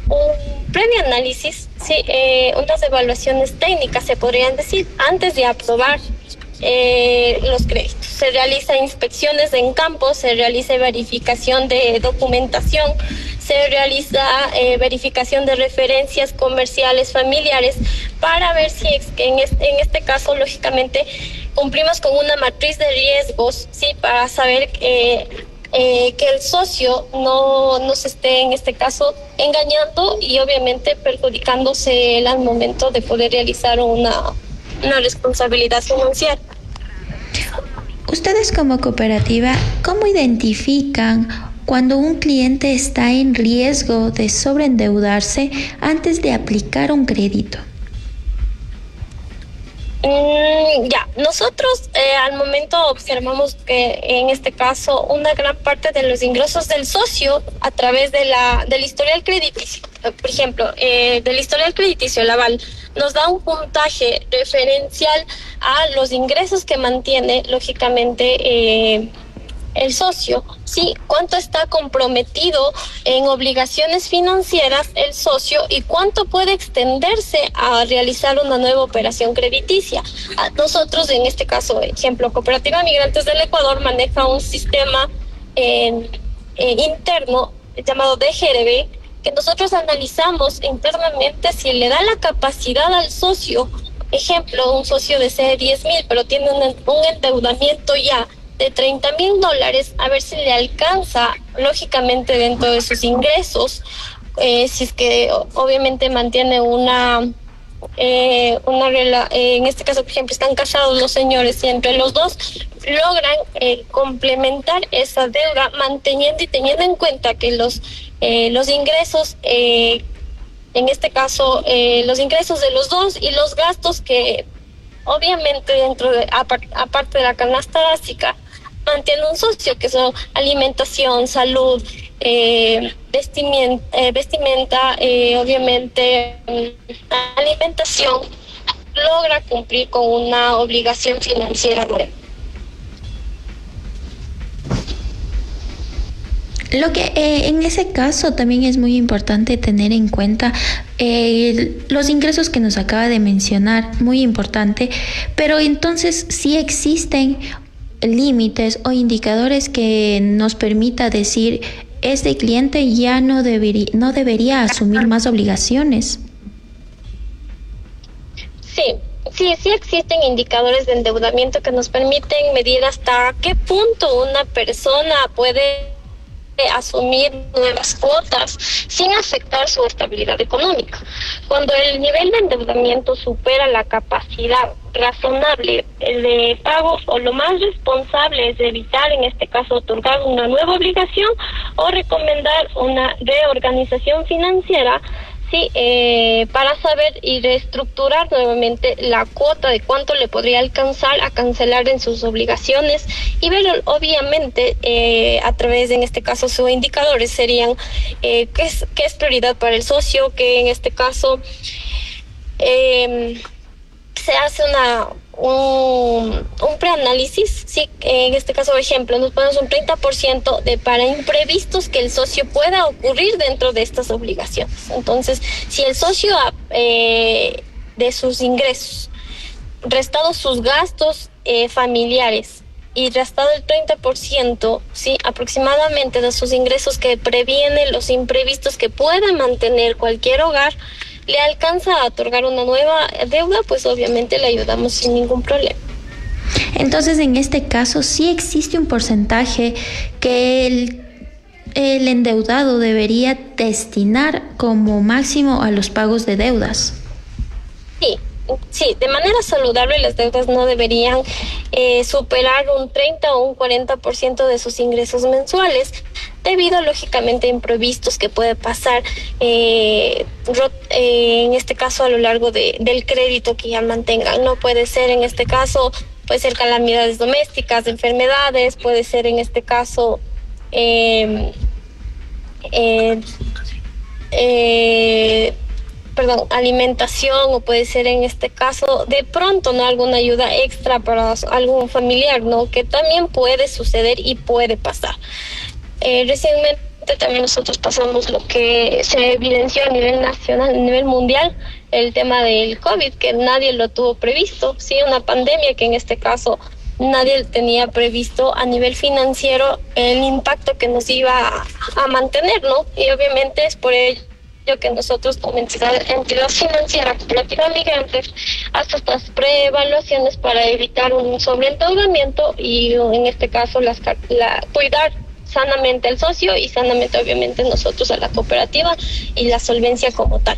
Speaker 5: un previo análisis, ¿sí? Unas evaluaciones técnicas, se podrían decir, antes de aprobar los créditos. Se realiza inspecciones en campo, se realiza verificación de documentación, se realiza verificación de referencias comerciales familiares para ver si es que en este caso, lógicamente, cumplimos con una matriz de riesgos, sí, para saber que el socio no se esté, en este caso, engañando y obviamente perjudicándose él al momento de poder realizar una responsabilidad financiera.
Speaker 3: Ustedes como cooperativa, ¿cómo identifican cuando un cliente está en riesgo de sobreendeudarse antes de aplicar un crédito?
Speaker 5: Nosotros al momento observamos que en este caso una gran parte de los ingresos del socio a través del historial crediticio, por ejemplo, del historial crediticio, el aval, nos da un puntaje referencial a los ingresos que mantiene, lógicamente, el socio, sí, cuánto está comprometido en obligaciones financieras el socio y cuánto puede extenderse a realizar una nueva operación crediticia. Nosotros, en este caso, ejemplo, Cooperativa Migrantes del Ecuador maneja un sistema interno llamado DGRB, que nosotros analizamos internamente si le da la capacidad al socio. Ejemplo, un socio desea 10,000, pero tiene un endeudamiento ya de $30,000, a ver si le alcanza, lógicamente, dentro de sus ingresos, si es que obviamente mantiene en este caso, por ejemplo, están casados los señores y entre los dos logran complementar esa deuda, manteniendo y teniendo en cuenta que los ingresos, en este caso, los ingresos de los dos y los gastos que obviamente aparte de la canasta básica mantiene un socio, que son alimentación, salud, vestimenta, obviamente alimentación, logra cumplir con una obligación financiera.
Speaker 3: Lo que en ese caso también es muy importante tener en cuenta los ingresos que nos acaba de mencionar, muy importante, pero entonces sí existen límites o indicadores que nos permita decir este cliente ya no debería asumir más obligaciones.
Speaker 5: Sí existen indicadores de endeudamiento que nos permiten medir hasta qué punto una persona puede asumir nuevas cuotas sin afectar su estabilidad económica. Cuando el nivel de endeudamiento supera la capacidad razonable de pago, o lo más responsable es evitar, en este caso, otorgar una nueva obligación o recomendar una reorganización financiera, para saber y reestructurar nuevamente la cuota de cuánto le podría alcanzar a cancelar en sus obligaciones, y ver obviamente a través de, en este caso, sus indicadores serían qué es prioridad para el socio, que en este caso se hace un preanálisis, en este caso, por ejemplo, nos ponemos un 30% para imprevistos que el socio pueda ocurrir dentro de estas obligaciones. Entonces, si el socio de sus ingresos, restados sus gastos familiares y restado el 30%, aproximadamente de sus ingresos, que previene los imprevistos que pueda mantener cualquier hogar, le alcanza a otorgar una nueva deuda, pues obviamente le ayudamos sin ningún problema.
Speaker 3: Entonces, en este caso, sí existe un porcentaje que el endeudado debería destinar como máximo a los pagos de deudas. Sí, de manera saludable las deudas no deberían superar un 30 o un 40% de sus ingresos mensuales, debido lógicamente a imprevistos que puede pasar, en este caso a lo largo del crédito que ya mantengan. No puede ser, en este caso, puede ser calamidades domésticas, enfermedades, puede ser en este caso alimentación, o puede ser en este caso de pronto alguna ayuda extra para algún familiar, que también puede suceder y puede pasar. Recientemente también nosotros pasamos lo que se evidenció a nivel nacional, a nivel mundial, el tema del COVID, que nadie lo tuvo previsto, una pandemia que en este caso nadie tenía previsto a nivel financiero el impacto que nos iba a mantener, y obviamente es por ello que nosotros, como entidad financiera cooperativa migrantes, hasta estas preevaluaciones para evitar un sobreendeudamiento y, en este caso, cuidar sanamente al socio y sanamente, obviamente, nosotros a la cooperativa y la solvencia como tal.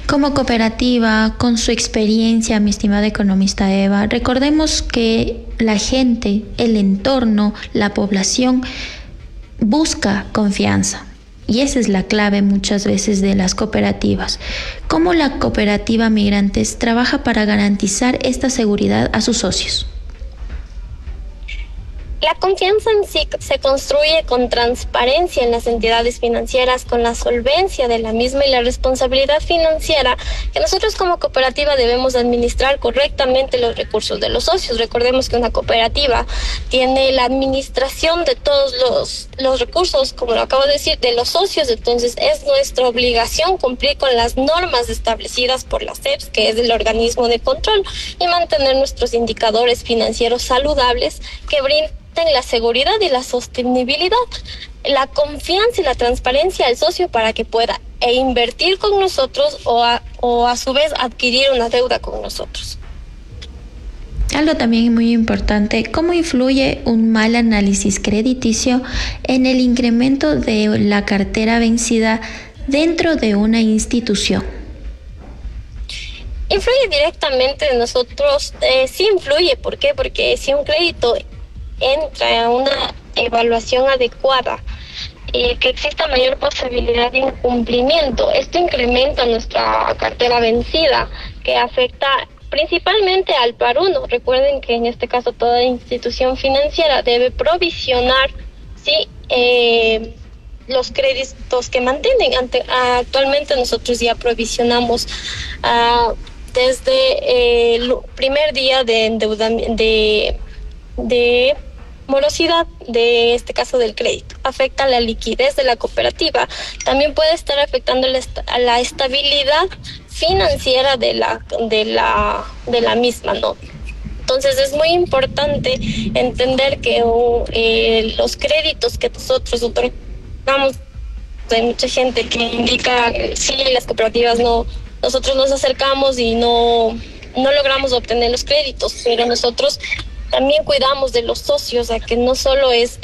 Speaker 3: Como cooperativa, con su experiencia, mi estimada economista Eva, recordemos que la gente, el entorno, la población busca confianza. Y esa es la clave muchas veces de las cooperativas. ¿Cómo la cooperativa Migrantes trabaja para garantizar esta seguridad a sus socios?
Speaker 5: La confianza en sí se construye con transparencia en las entidades financieras, con la solvencia de la misma y la responsabilidad financiera, que nosotros como cooperativa debemos administrar correctamente los recursos de los socios. Recordemos que una cooperativa tiene la administración de todos los recursos, como lo acabo de decir, de los socios. Entonces es nuestra obligación cumplir con las normas establecidas por la SEPS, que es el organismo de control, y mantener nuestros indicadores financieros saludables que brinden la seguridad y la sostenibilidad, la confianza y la transparencia al socio para que pueda invertir con nosotros o a su vez adquirir una deuda con nosotros.
Speaker 3: Algo también muy importante, ¿cómo influye un mal análisis crediticio en el incremento de la cartera vencida dentro de una institución?
Speaker 5: Influye directamente en nosotros, sí influye. ¿Por qué? Porque si un crédito entra a una evaluación adecuada, que exista mayor posibilidad de incumplimiento, esto incrementa nuestra cartera vencida, que afecta principalmente al par uno. Recuerden que en este caso toda institución financiera debe provisionar los créditos que mantienen. Actualmente nosotros ya provisionamos desde el primer día de endeudamiento, morosidad de este caso del crédito, afecta la liquidez de la cooperativa, también puede estar afectando a la estabilidad financiera de la misma, ¿no? Entonces es muy importante entender que los créditos que nosotros otorgamos, hay mucha gente que indica sí, las cooperativas no, nosotros nos acercamos y no logramos obtener los créditos, pero nosotros también cuidamos de los socios, a que no solo es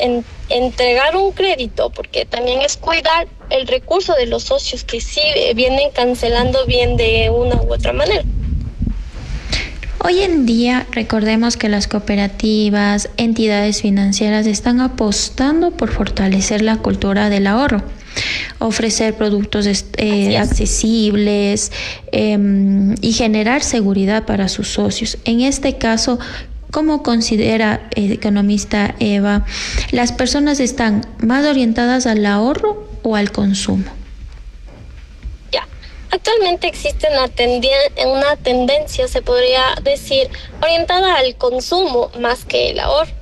Speaker 5: entregar un crédito, porque también es cuidar el recurso de los socios que sí vienen cancelando bien de una u otra manera.
Speaker 3: Hoy en día, recordemos que las cooperativas, entidades financieras están apostando por fortalecer la cultura del ahorro, ofrecer productos accesibles y generar seguridad para sus socios. En este caso, ¿cómo considera, economista Eva, las personas están más orientadas al ahorro o al consumo?
Speaker 5: Actualmente existe una tendencia, se podría decir, orientada al consumo más que el ahorro.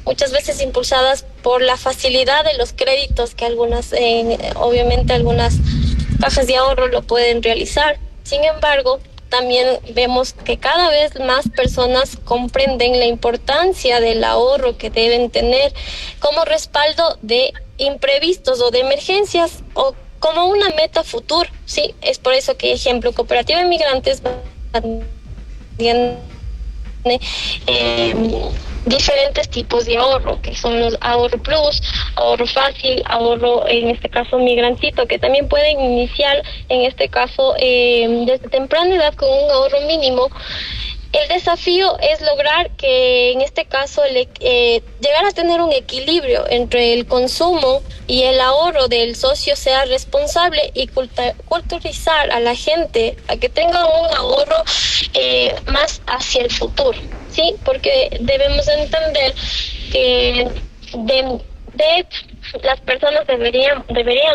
Speaker 5: Muchas veces impulsadas por la facilidad de los créditos que obviamente algunas cajas de ahorro lo pueden realizar. Sin embargo, también vemos que cada vez más personas comprenden la importancia del ahorro que deben tener como respaldo de imprevistos o de emergencias o como una meta futura, ¿sí? Es por eso que, ejemplo, Cooperativa de Migrantes tiene diferentes tipos de ahorro, que son los ahorro plus, ahorro fácil, ahorro, en este caso, migrantito, que también pueden iniciar, en este caso, desde temprana edad con un ahorro mínimo. El desafío es lograr que, en este caso, llegar a tener un equilibrio entre el consumo y el ahorro del socio sea responsable y culturizar a la gente a que tenga un ahorro más hacia el futuro, ¿sí? Porque debemos entender que de hecho, las personas deberían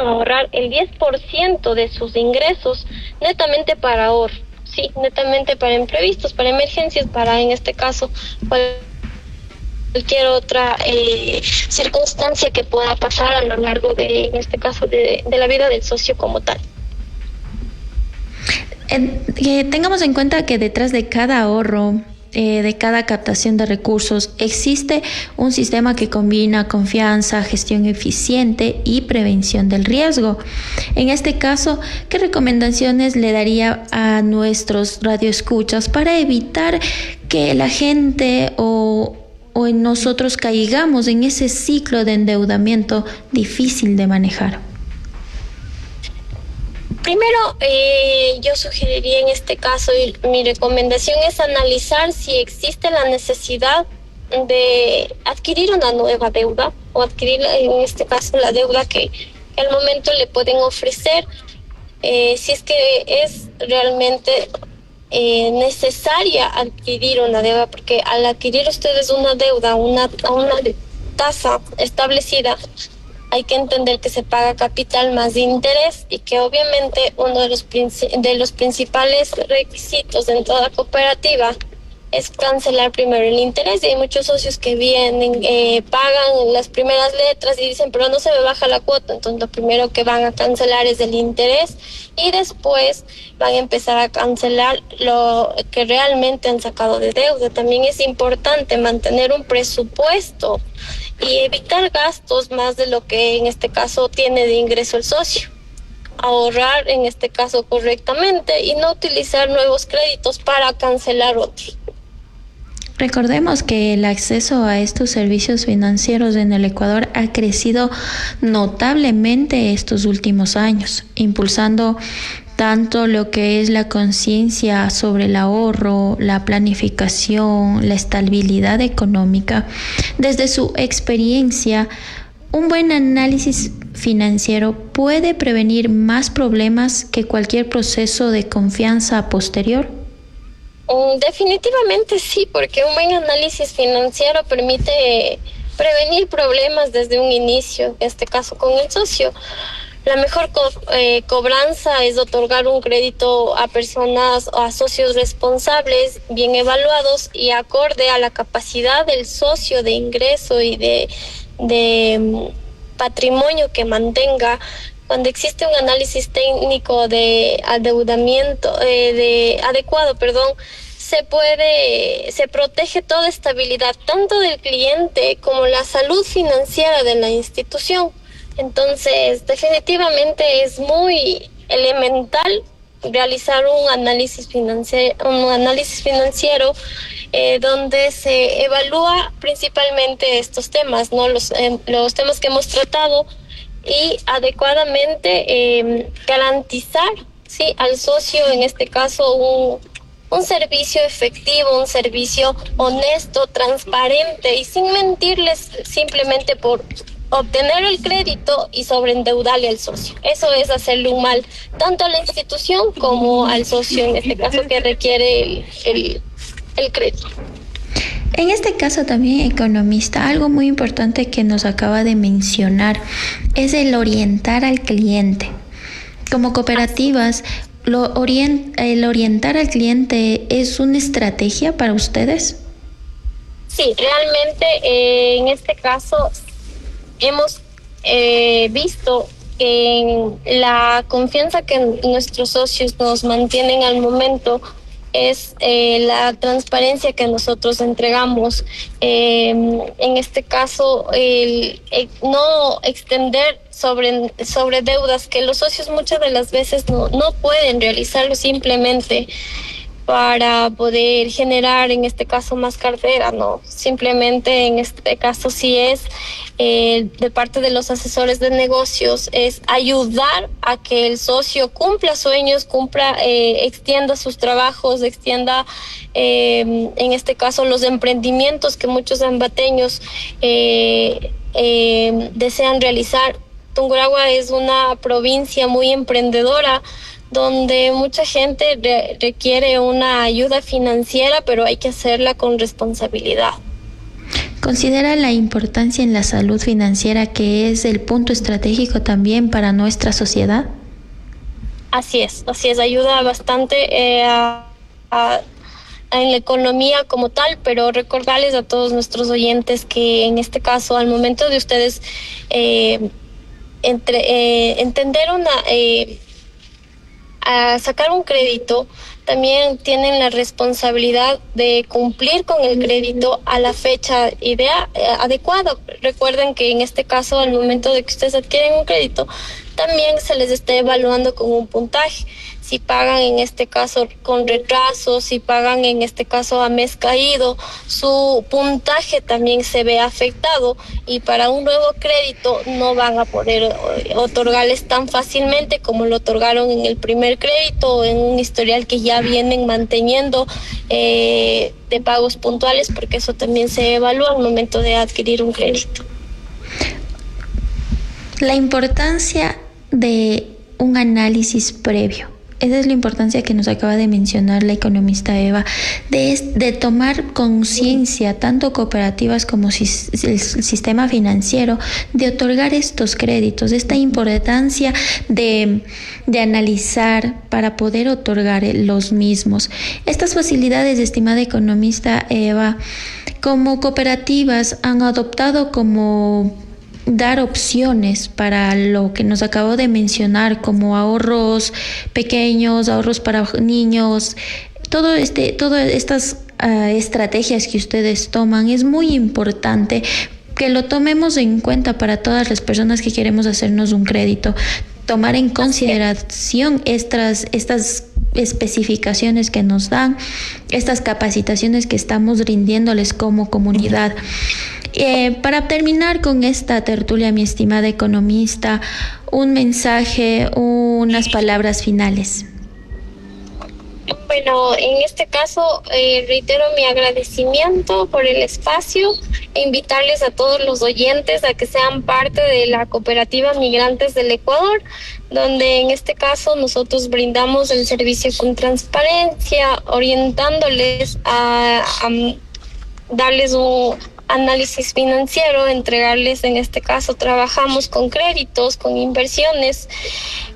Speaker 5: ahorrar el 10% de sus ingresos netamente para ahorro. Sí, netamente para imprevistos, para emergencias, para, en este caso, cualquier otra circunstancia que pueda pasar a lo largo de, en este caso, de la vida del socio como tal.
Speaker 3: Tengamos en cuenta que detrás de cada ahorro, de cada captación de recursos, existe un sistema que combina confianza, gestión eficiente y prevención del riesgo. En este caso, ¿qué recomendaciones le daría a nuestros radioescuchas para evitar que la gente o en nosotros caigamos en ese ciclo de endeudamiento difícil de manejar?
Speaker 5: Primero, yo sugeriría en este caso, y mi recomendación es analizar si existe la necesidad de adquirir una nueva deuda o adquirir, en este caso, la deuda que al momento le pueden ofrecer, si es que es realmente necesaria adquirir una deuda, porque al adquirir ustedes una deuda a una tasa establecida, hay que entender que se paga capital más de interés y que obviamente uno de los principales requisitos en toda cooperativa es cancelar primero el interés. Y hay muchos socios que vienen, pagan las primeras letras y dicen, pero no se me baja la cuota. Entonces lo primero que van a cancelar es el interés y después van a empezar a cancelar lo que realmente han sacado de deuda. También es importante mantener un presupuesto y evitar gastos más de lo que en este caso tiene de ingreso el socio. Ahorrar en este caso correctamente y no utilizar nuevos créditos para cancelar otros.
Speaker 3: Recordemos que el acceso a estos servicios financieros en el Ecuador ha crecido notablemente estos últimos años, impulsando tanto lo que es la conciencia sobre el ahorro, la planificación, la estabilidad económica. Desde su experiencia, un buen análisis financiero puede prevenir más problemas que cualquier proceso de confianza posterior.
Speaker 5: Definitivamente sí, porque un buen análisis financiero permite prevenir problemas desde un inicio, en este caso con el socio. La mejor cobranza es otorgar un crédito a personas o a socios responsables, bien evaluados y acorde a la capacidad del socio de ingreso y de patrimonio que mantenga. Cuando existe un análisis técnico de adeudamiento adecuado, se protege toda estabilidad tanto del cliente como la salud financiera de la institución. Entonces, definitivamente es muy elemental realizar un análisis financiero donde se evalúa principalmente estos temas, ¿no? Los temas que hemos tratado, y adecuadamente garantizar, sí, al socio, en este caso, un servicio efectivo, un servicio honesto, transparente y sin mentirles simplemente por obtener el crédito y sobreendeudarle al socio. Eso es hacerle un mal tanto a la institución como al socio, en este caso, que requiere el crédito.
Speaker 3: En este caso también, economista, algo muy importante que nos acaba de mencionar es el orientar al cliente. Como cooperativas, el orientar al cliente es una estrategia para ustedes.
Speaker 5: Sí, realmente en este caso hemos visto en la confianza que nuestros socios nos mantienen al momento es la transparencia que nosotros entregamos. En este caso, el no extender sobre deudas que los socios muchas de las veces no pueden realizarlo simplemente para poder generar, en este caso, más cartera, ¿no? Simplemente en este caso sí es de parte de los asesores de negocios, es ayudar a que el socio cumpla sueños, extienda sus trabajos, extienda en este caso los emprendimientos que muchos ambateños desean realizar. Tungurahua es una provincia muy emprendedora, donde mucha gente requiere una ayuda financiera, pero hay que hacerla con responsabilidad.
Speaker 3: ¿Considera la importancia en la salud financiera, que es el punto estratégico también para nuestra sociedad?
Speaker 5: Así es, ayuda bastante en la economía como tal, pero recordarles a todos nuestros oyentes que en este caso, al momento de ustedes entender a sacar un crédito, también tienen la responsabilidad de cumplir con el crédito a la fecha adecuada. Recuerden que en este caso, al momento de que ustedes adquieren un crédito, también se les está evaluando con un puntaje. Si pagan en este caso con retraso, si pagan en este caso a mes caído, su puntaje también se ve afectado, y para un nuevo crédito no van a poder otorgarles tan fácilmente como lo otorgaron en el primer crédito o en un historial que ya vienen manteniendo de pagos puntuales, porque eso también se evalúa al momento de adquirir un crédito.
Speaker 3: La importancia de un análisis previo. Esa es la importancia que nos acaba de mencionar la economista Eva, de tomar conciencia, tanto cooperativas como el sistema financiero, de otorgar estos créditos, esta importancia de analizar para poder otorgar los mismos. Estas facilidades, estimada economista Eva, como cooperativas han adoptado como dar opciones para lo que nos acabo de mencionar, como ahorros pequeños, ahorros para niños. Todas estas estrategias que ustedes toman es muy importante que lo tomemos en cuenta para todas las personas que queremos hacernos un crédito. Tomar en consideración estas especificaciones que nos dan, estas capacitaciones que estamos rindiéndoles como comunidad. Para terminar con esta tertulia, mi estimada economista, un mensaje, unas palabras finales.
Speaker 5: Bueno, en este caso reitero mi agradecimiento por el espacio e invitarles a todos los oyentes a que sean parte de la cooperativa Migrantes del Ecuador, donde en este caso nosotros brindamos el servicio con transparencia, orientándoles a darles análisis financiero, entregarles, en este caso trabajamos con créditos, con inversiones,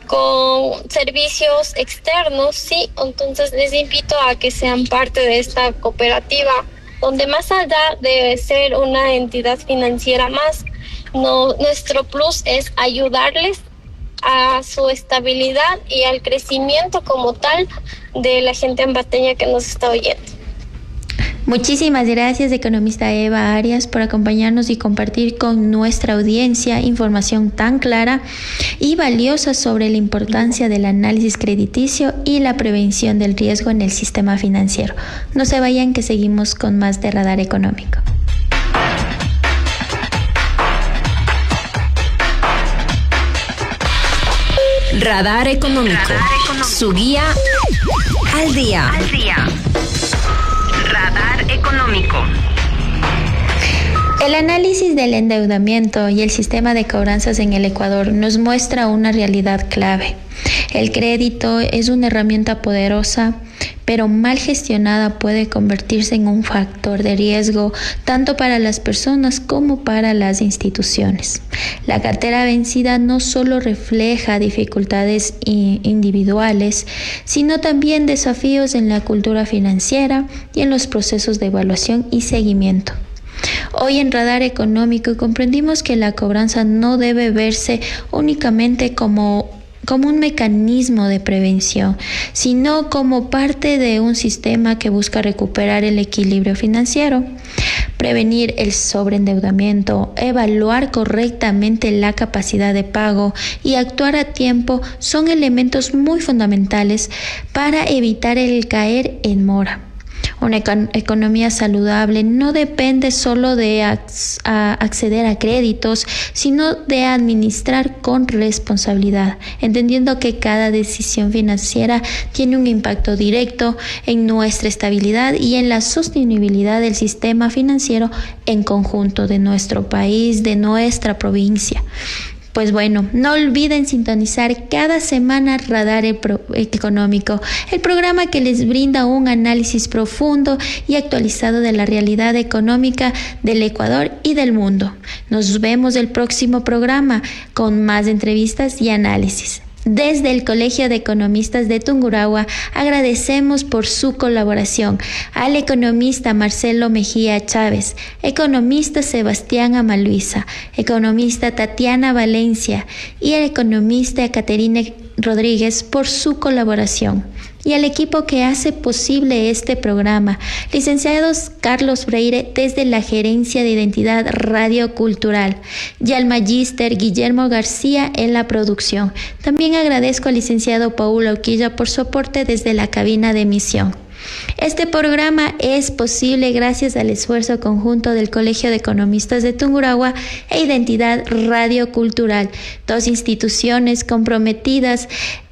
Speaker 5: con servicios externos, sí. Entonces les invito a que sean parte de esta cooperativa, donde más allá de ser una entidad financiera más, nuestro plus es ayudarles a su estabilidad y al crecimiento como tal de la gente ambateña que nos está oyendo.
Speaker 3: Muchísimas gracias, economista Eva Arias, por acompañarnos y compartir con nuestra audiencia información tan clara y valiosa sobre la importancia del análisis crediticio y la prevención del riesgo en el sistema financiero. No se vayan, que seguimos con más de Radar Económico.
Speaker 1: Radar Económico. Su guía al día.
Speaker 2: Radar Económico.
Speaker 3: El análisis del endeudamiento y el sistema de cobranzas en el Ecuador nos muestra una realidad clave. El crédito es una herramienta poderosa, pero mal gestionada puede convertirse en un factor de riesgo tanto para las personas como para las instituciones. La cartera vencida no solo refleja dificultades individuales, sino también desafíos en la cultura financiera y en los procesos de evaluación y seguimiento. Hoy en Radar Económico comprendimos que la cobranza no debe verse únicamente como un mecanismo de prevención, sino como parte de un sistema que busca recuperar el equilibrio financiero, prevenir el sobreendeudamiento, evaluar correctamente la capacidad de pago y actuar a tiempo son elementos muy fundamentales para evitar el caer en mora. Una economía saludable no depende solo de acceder a créditos, sino de administrar con responsabilidad, entendiendo que cada decisión financiera tiene un impacto directo en nuestra estabilidad y en la sostenibilidad del sistema financiero en conjunto de nuestro país, de nuestra provincia. Pues bueno, no olviden sintonizar cada semana Radar Económico, el programa que les brinda un análisis profundo y actualizado de la realidad económica del Ecuador y del mundo. Nos vemos el próximo programa con más entrevistas y análisis. Desde el Colegio de Economistas de Tungurahua agradecemos por su colaboración al economista Marcelo Mejía Chávez, economista Sebastián Amaluisa, economista Tatiana Valencia y al economista Caterina Rodríguez por su colaboración, y al equipo que hace posible este programa, licenciados Carlos Freire desde la Gerencia de Identidad Radio Cultural y al magíster Guillermo García en la producción. También agradezco al licenciado Paulo Oquilla por su aporte desde la cabina de emisión. Este programa es posible gracias al esfuerzo conjunto del Colegio de Economistas de Tungurahua e Identidad Radio Cultural, dos instituciones comprometidas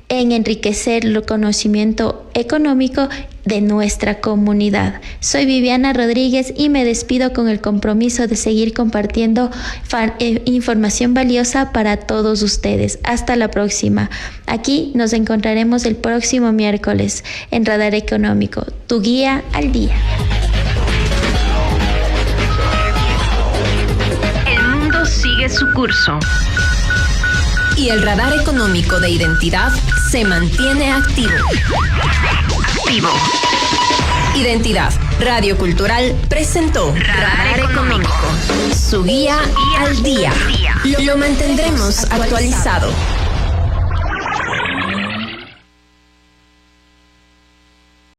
Speaker 3: en enriquecer el conocimiento económico de nuestra comunidad. Soy Viviana Rodríguez y me despido con el compromiso de seguir compartiendo información valiosa para todos ustedes. Hasta la próxima. Aquí nos encontraremos el próximo miércoles en Radar Económico, tu guía al día.
Speaker 2: El mundo sigue su curso.
Speaker 1: Y el Radar Económico de Identidad se mantiene activo. Identidad Radio Cultural presentó Radar Económico, su guía al día. Lo mantendremos actualizado.